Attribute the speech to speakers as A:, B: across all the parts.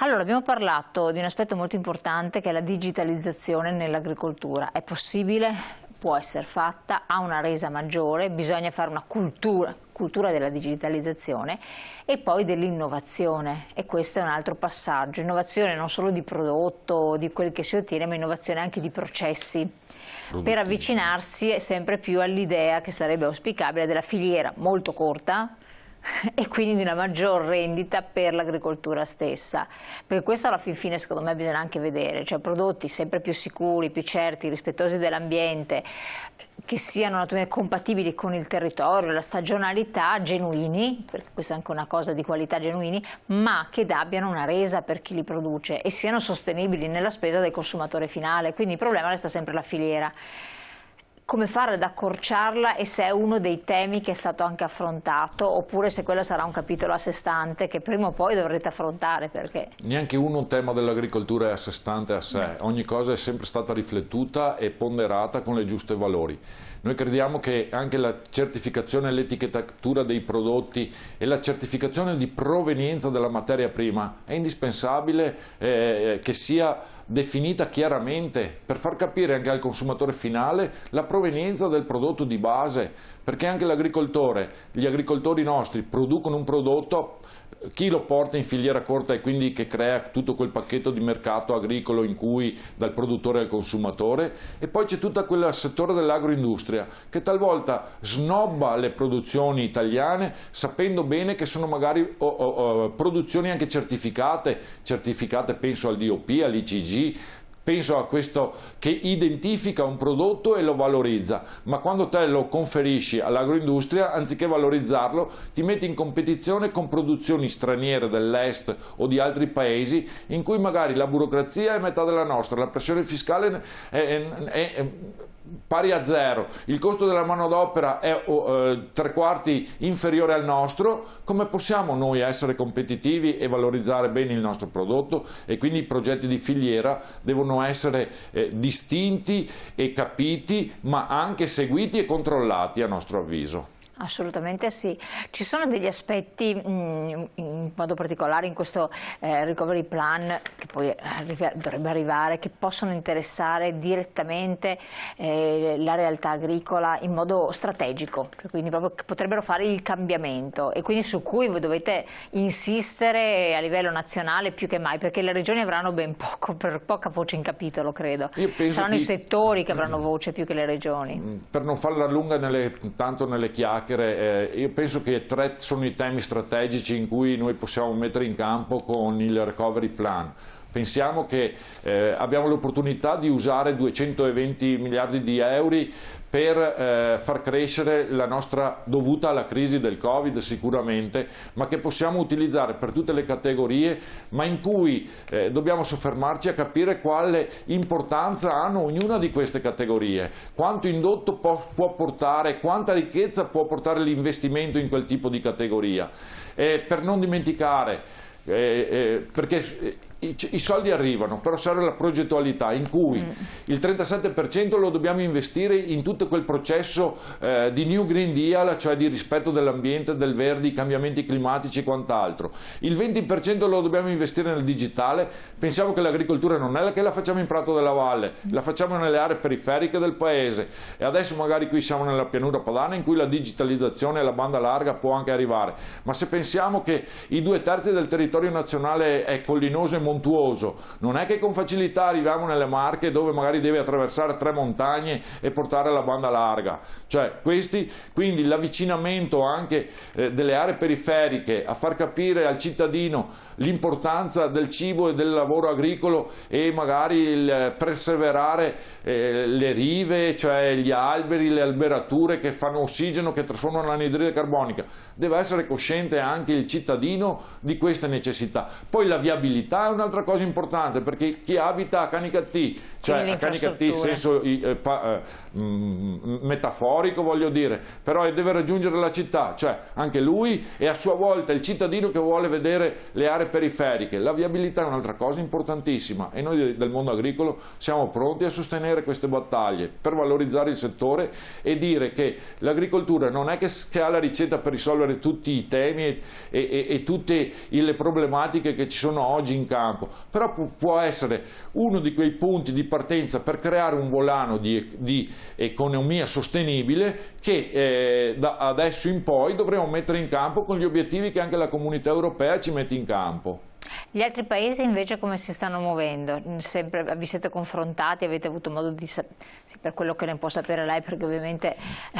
A: Allora, abbiamo parlato di un aspetto molto importante che è la digitalizzazione nell'agricoltura. È possibile, può essere fatta, ha una resa maggiore, bisogna fare una cultura della digitalizzazione e poi dell'innovazione, e questo è un altro passaggio, innovazione non solo di prodotto, di quelli che si ottiene, ma innovazione anche di processi, per avvicinarsi sempre più all'idea che sarebbe auspicabile della filiera molto corta e quindi di una maggior rendita per l'agricoltura stessa, perché questo alla fin fine secondo me bisogna anche vedere, cioè prodotti sempre più sicuri, più certi, rispettosi dell'ambiente, che siano naturalmente compatibili con il territorio, la stagionalità, genuini, perché questa è anche una cosa di qualità, genuini, ma che abbiano una resa per chi li produce e siano sostenibili nella spesa del consumatore finale, quindi il problema resta sempre la filiera. Come fare ad accorciarla e se è uno dei temi che è stato anche affrontato, oppure se quello sarà un capitolo a sé stante che prima o poi dovrete affrontare, perché...
B: Neanche un tema dell'agricoltura è a sé stante a sé, ogni cosa è sempre stata riflettuta e ponderata con le giuste valori. Noi crediamo che anche la certificazione e l'etichettatura dei prodotti e la certificazione di provenienza della materia prima è indispensabile che sia definita chiaramente per far capire anche al consumatore finale la provenienza del prodotto di base, perché anche l'agricoltore, gli agricoltori nostri producono un prodotto, chi lo porta in filiera corta e quindi che crea tutto quel pacchetto di mercato agricolo in cui dal produttore al consumatore, e poi c'è tutto quel settore dell'agroindustria che talvolta snobba le produzioni italiane sapendo bene che sono magari produzioni anche certificate, penso al DOP, all'ICG, penso a questo che identifica un prodotto e lo valorizza, ma quando te lo conferisci all'agroindustria, anziché valorizzarlo, ti metti in competizione con produzioni straniere dell'est o di altri paesi in cui magari la burocrazia è metà della nostra, la pressione fiscale è pari a zero, il costo della manodopera è tre quarti inferiore al nostro. Come possiamo noi essere competitivi e valorizzare bene il nostro prodotto? E quindi i progetti di filiera devono essere distinti e capiti, ma anche seguiti e controllati a nostro avviso.
A: Assolutamente sì. Ci sono degli aspetti in modo particolare in questo recovery plan che poi dovrebbe arrivare, che possono interessare direttamente la realtà agricola in modo strategico, quindi proprio che potrebbero fare il cambiamento e quindi su cui voi dovete insistere a livello nazionale più che mai, perché le regioni avranno ben poca voce in capitolo, credo. Saranno i settori che avranno voce più che le regioni.
B: Per non farla lunga tanto nelle chiacchiere, io penso che tre sono i temi strategici in cui noi possiamo mettere in campo con il recovery plan. Pensiamo che abbiamo l'opportunità di usare 220 miliardi di euro per far crescere la nostra, dovuta alla crisi del Covid sicuramente, ma che possiamo utilizzare per tutte le categorie, ma in cui dobbiamo soffermarci a capire quale importanza hanno ognuna di queste categorie, quanto indotto può portare, quanta ricchezza può portare l'investimento in quel tipo di categoria. Per non dimenticare, perché i soldi arrivano, però serve la progettualità in cui il 37% lo dobbiamo investire in tutto quel processo di New Green Deal, cioè di rispetto dell'ambiente, del verde, i cambiamenti climatici e quant'altro. Il 20% lo dobbiamo investire nel digitale. Pensiamo che l'agricoltura non è che la facciamo in Prato della Valle, la facciamo nelle aree periferiche del paese, e adesso magari qui siamo nella pianura padana in cui la digitalizzazione e la banda larga può anche arrivare, ma se pensiamo che i 2/3 del territorio nazionale è collinoso e montuoso, non è che con facilità arriviamo nelle Marche dove magari devi attraversare 3 montagne e portare la banda larga, cioè quindi l'avvicinamento anche delle aree periferiche a far capire al cittadino l'importanza del cibo e del lavoro agricolo e magari il perseverare le rive, cioè gli alberi, le alberature che fanno ossigeno, che trasformano l'anidride carbonica. Deve essere cosciente anche il cittadino di queste necessità. Poi la viabilità è un'altra cosa importante, perché chi abita a Canicattì, cioè a Canicattì in senso metaforico voglio dire, però deve raggiungere la città, cioè anche lui, e a sua volta il cittadino che vuole vedere le aree periferiche. La viabilità è un'altra cosa importantissima e noi del mondo agricolo siamo pronti a sostenere queste battaglie per valorizzare il settore e dire che l'agricoltura non è che ha la ricetta per risolvere tutti i temi e tutte le problematiche che ci sono oggi in campo. campo, però può essere uno di quei punti di partenza per creare un volano di economia sostenibile che da adesso in poi dovremo mettere in campo con gli obiettivi che anche la Comunità Europea ci mette in campo.
A: Gli altri paesi invece come si stanno muovendo? Sempre, vi siete confrontati, avete avuto modo di sì, per quello che ne può sapere lei, perché ovviamente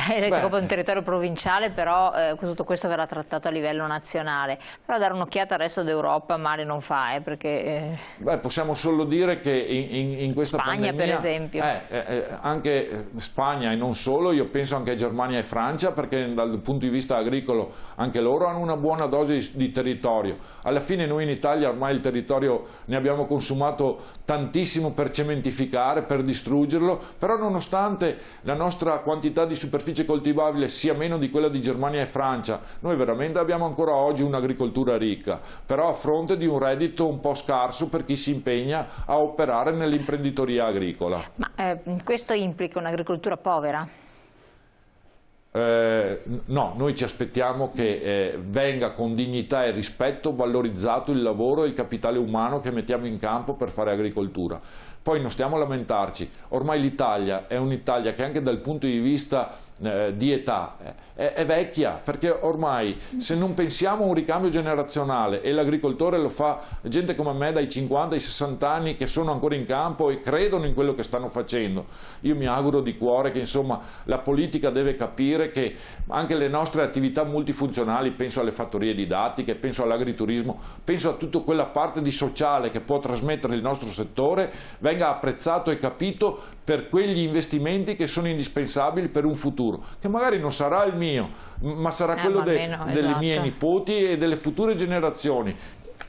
A: lei si occupa di un territorio provinciale, però tutto questo verrà trattato a livello nazionale. Però dare un'occhiata al resto d'Europa male non fa, perché...
B: possiamo solo dire che in questa
A: Spagna,
B: pandemia,
A: per esempio.
B: anche Spagna e non solo, io penso anche a Germania e Francia, perché dal punto di vista agricolo anche loro hanno una buona dose di territorio. Alla fine noi in Italia ormai il territorio ne abbiamo consumato tantissimo per cementificare, per distruggerlo, però nonostante la nostra quantità di superficie coltivabile sia meno di quella di Germania e Francia, noi veramente abbiamo ancora oggi un'agricoltura ricca, però a fronte di un reddito un po' scarso per chi si impegna a operare nell'imprenditoria agricola.
A: Ma questo implica un'agricoltura povera?
B: No, noi ci aspettiamo che venga con dignità e rispetto valorizzato il lavoro e il capitale umano che mettiamo in campo per fare agricoltura. Poi non stiamo a lamentarci, ormai l'Italia è un'Italia che anche dal punto di vista di età è vecchia, perché ormai se non pensiamo a un ricambio generazionale, e l'agricoltore lo fa gente come me dai 50 ai 60 anni che sono ancora in campo e credono in quello che stanno facendo, io mi auguro di cuore che insomma la politica deve capire che anche le nostre attività multifunzionali, penso alle fattorie didattiche, penso all'agriturismo, penso a tutta quella parte di sociale che può trasmettere il nostro settore, venga apprezzato e capito per quegli investimenti che sono indispensabili per un futuro, che magari non sarà il mio, ma sarà quello delle mie nipoti e delle future generazioni,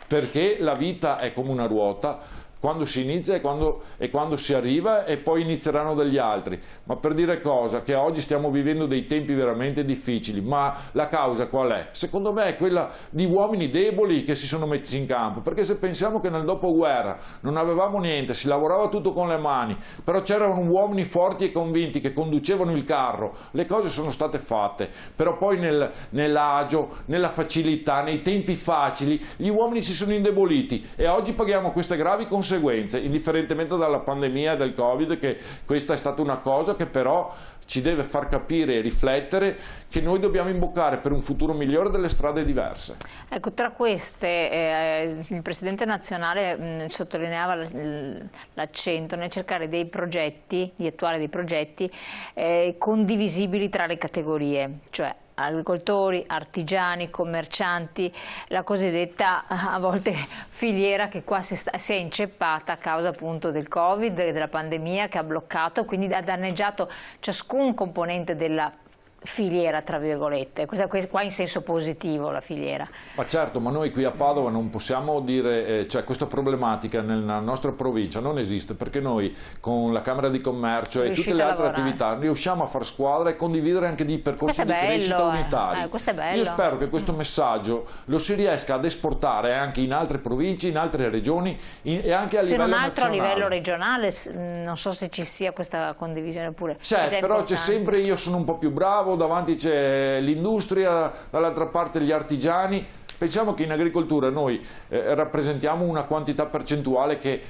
B: perché la vita è come una ruota, quando si inizia e quando si arriva, e poi inizieranno degli altri. Ma per dire cosa? Che oggi stiamo vivendo dei tempi veramente difficili, ma la causa qual è? Secondo me è quella di uomini deboli che si sono messi in campo, perché se pensiamo che nel dopoguerra non avevamo niente, si lavorava tutto con le mani, però c'erano uomini forti e convinti che conducevano il carro, le cose sono state fatte, però poi nell'agio, nella facilità, nei tempi facili, gli uomini si sono indeboliti e oggi paghiamo queste gravi conseguenze, indifferentemente dalla pandemia e del Covid, che questa è stata una cosa che però ci deve far capire e riflettere che noi dobbiamo imboccare per un futuro migliore delle strade diverse.
A: Ecco, tra queste il Presidente nazionale sottolineava l'accento nel cercare dei progetti, di attuare dei progetti condivisibili tra le categorie, cioè agricoltori, artigiani, commercianti, la cosiddetta a volte filiera che qua si è inceppata a causa appunto del Covid e della pandemia, che ha bloccato, quindi ha danneggiato ciascun componente della filiera, tra virgolette, qua in senso positivo la filiera.
B: Ma certo, ma noi qui a Padova non possiamo dire, cioè questa problematica nella nostra provincia non esiste, perché noi con la Camera di Commercio e tutte le altre attività riusciamo a far squadra e condividere anche dei percorsi di crescita unitari.
A: Questo è bello.
B: Io spero che questo messaggio lo si riesca ad esportare anche in altre province, in altre regioni e anche a livello nazionale. Se non altro
A: a livello regionale, non so se ci sia questa condivisione pure.
B: C'è, però c'è sempre io sono un po' più bravo, davanti c'è l'industria, dall'altra parte gli artigiani. Pensiamo che in agricoltura noi rappresentiamo una quantità percentuale che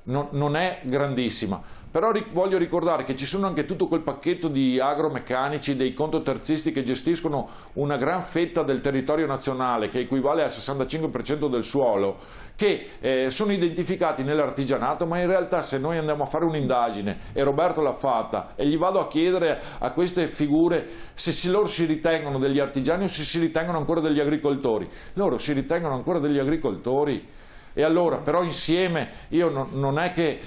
B: non è grandissima, però voglio ricordare che ci sono anche tutto quel pacchetto di agromeccanici, dei contoterzisti che gestiscono una gran fetta del territorio nazionale, che equivale al 65% del suolo, che sono identificati nell'artigianato, ma in realtà se noi andiamo a fare un'indagine, e Roberto l'ha fatta, e gli vado a chiedere a queste figure se loro si ritengono degli artigiani o se si ritengono ancora degli agricoltori, loro si ritengono ancora degli agricoltori. E allora, però insieme, io non è che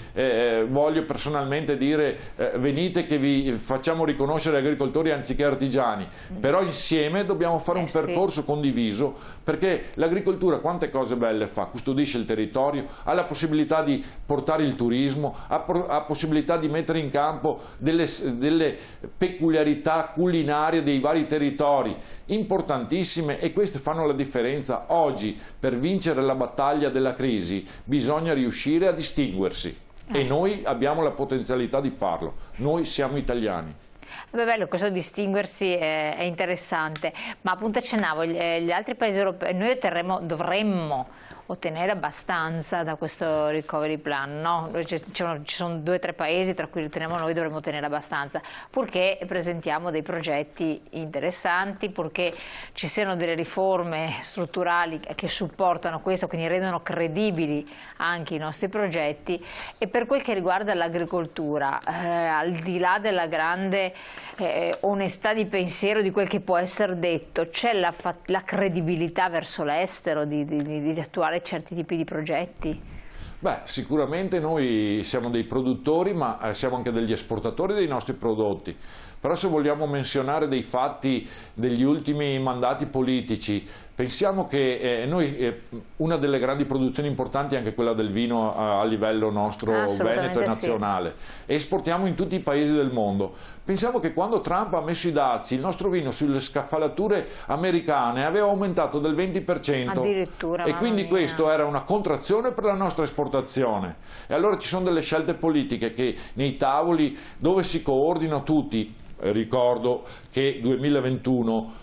B: voglio personalmente dire venite che vi facciamo riconoscere agricoltori anziché artigiani, però insieme dobbiamo fare un percorso condiviso, perché l'agricoltura quante cose belle fa, custodisce il territorio, ha la possibilità di portare il turismo, ha possibilità di mettere in campo delle peculiarità culinarie dei vari territori, importantissime, e queste fanno la differenza. Oggi, per vincere la battaglia della crisi bisogna riuscire a distinguersi e noi abbiamo la potenzialità di farlo, noi siamo italiani.
A: Beh, bello, questo distinguersi è interessante, ma appunto accennavo, gli altri paesi europei, noi dovremmo ottenere abbastanza da questo recovery plan, no? Ci sono 2 o 3 paesi tra cui riteniamo noi dovremmo ottenere abbastanza, purché presentiamo dei progetti interessanti, purché ci siano delle riforme strutturali che supportano questo, quindi rendono credibili anche i nostri progetti. E per quel che riguarda l'agricoltura, al di là della grande onestà di pensiero di quel che può essere detto, c'è la credibilità verso l'estero di attuare certi tipi di progetti?
B: Beh, sicuramente noi siamo dei produttori, ma siamo anche degli esportatori dei nostri prodotti. Però se vogliamo menzionare dei fatti degli ultimi mandati politici, pensiamo che una delle grandi produzioni importanti è anche quella del vino a livello nostro veneto e nazionale. Sì. Esportiamo in tutti i paesi del mondo. Pensiamo che quando Trump ha messo i dazi, il nostro vino sulle scaffalature americane aveva aumentato del 20%.
A: Addirittura,
B: e quindi questo era una contrazione per la nostra esportazione. E allora ci sono delle scelte politiche che nei tavoli dove si coordinano tutti. Ricordo che 2021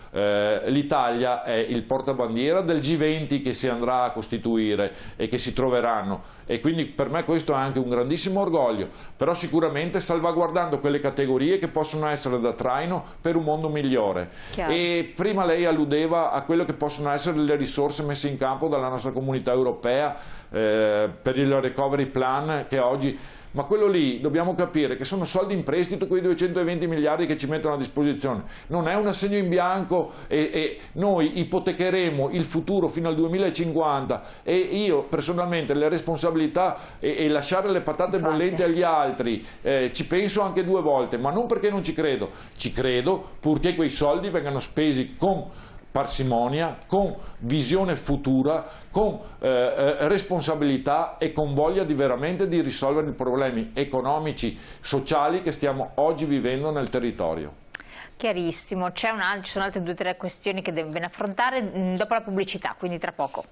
B: l'Italia è il portabandiera del G20 che si andrà a costituire e che si troveranno, e quindi per me questo è anche un grandissimo orgoglio, però sicuramente salvaguardando quelle categorie che possono essere da traino per un mondo migliore.
A: Chiaro.
B: E prima lei alludeva a quello che possono essere le risorse messe in campo dalla nostra comunità europea per il recovery plan che oggi... Ma quello lì dobbiamo capire che sono soldi in prestito, quei 220 miliardi che ci mettono a disposizione. Non è un assegno in bianco e noi ipotecheremo il futuro fino al 2050 e io personalmente le responsabilità e lasciare le patate bollenti agli altri ci penso anche 2 volte, ma non perché non ci credo. Ci credo purché quei soldi vengano spesi con parsimonia, con visione futura, con responsabilità e con voglia veramente di risolvere i problemi economici, sociali che stiamo oggi vivendo nel territorio.
A: Chiarissimo, ci sono altre 2 o 3 questioni che deve affrontare dopo la pubblicità, quindi tra poco.